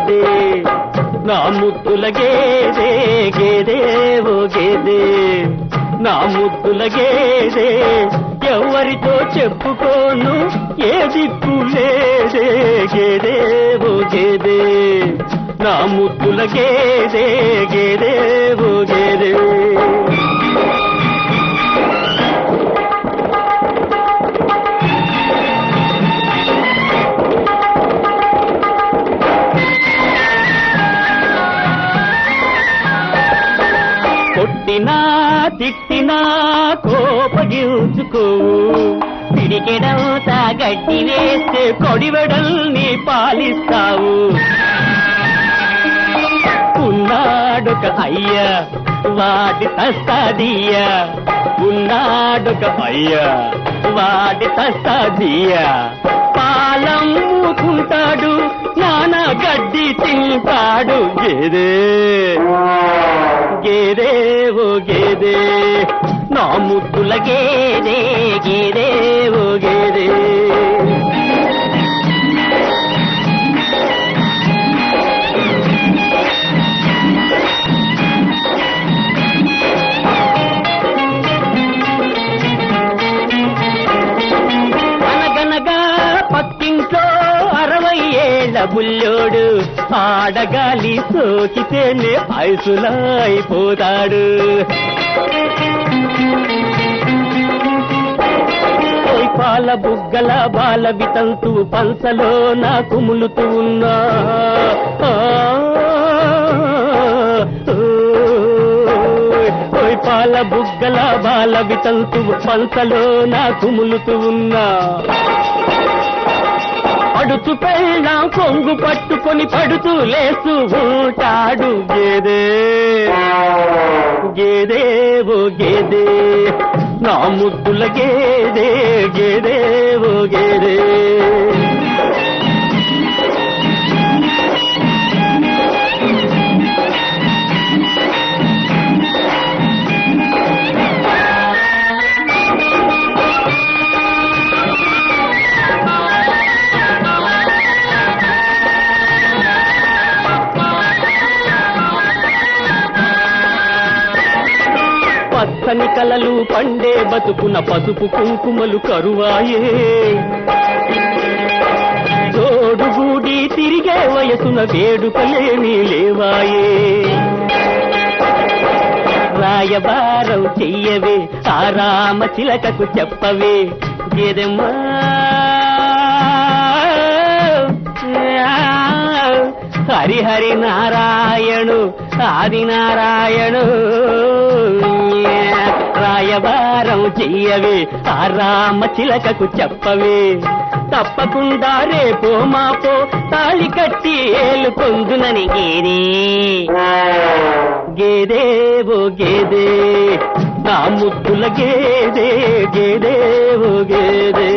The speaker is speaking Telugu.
గేదే నా ముద్దుల గేదే గేదే ఓ గేదే నా ముద్దుల గేదే ఎవరితో చెప్పుకోను ఏ దిక్కు లేదే గేదే ఓ గేదే నా ముద్దుల గేదే గేదే ఓ గేదే కొట్టినా తిట్టినా కోపగించుకోవు పిడికెడంతా గడ్డి వేస్తే కొడివెడల్ని పాలిస్తావు ఉన్నాడొక అయ్య వాడి తస్తాదియ ఉన్నాడొక అయ్య వాడి తస్తాదియ పాలమ్ముకుంటాడు నానా గడ్డి తింటాడు గేదే గేదే ఓ గేదే నా ముద్దుల గేదే గేదే ఓ గేదే అనగనగా పక్కింట్లో 60 ఏళ్ల బుల్లోడు ఆడగాలి సోకితేనే ఐసులైపోతాడు పాల బుగ్గల బాల వితంతు పంచలో నా కుములుతూ ఉన్నా పాల బుగ్గల బాల వితంతు పంచలో నా కుములుతూ ఉన్నా పడుతూ పెళ్ళాం కొంగు పట్టుకొని పడుతూ లేస్తూ ఉంటాడు గేదే గేదే ఓ గేదే నా ముద్దుల గేదే గేదే ఓ గేదే పచ్చని కలలు పండే బతుకున పసుపు కుంకుమలు కరువాయే తోడుగూడి తిరిగే వయసున వేడుకలేమీ లేవాయే రాయబారం చెయ్యవే ఆ రామ చిలకకు చెప్పవే గేదెమ్మా హరిహరి నారాయణు ఆదినారాయణు రాయబారం చెయ్యవే ఆ రామ చిలకకు చెప్పవే తప్పకుండా రేపో మాపో తాళి కట్టి ఏలుకొందునని గేదే గేదే ఓ గేదే నా ముద్దుల గేదే గేదే ఓ గేదే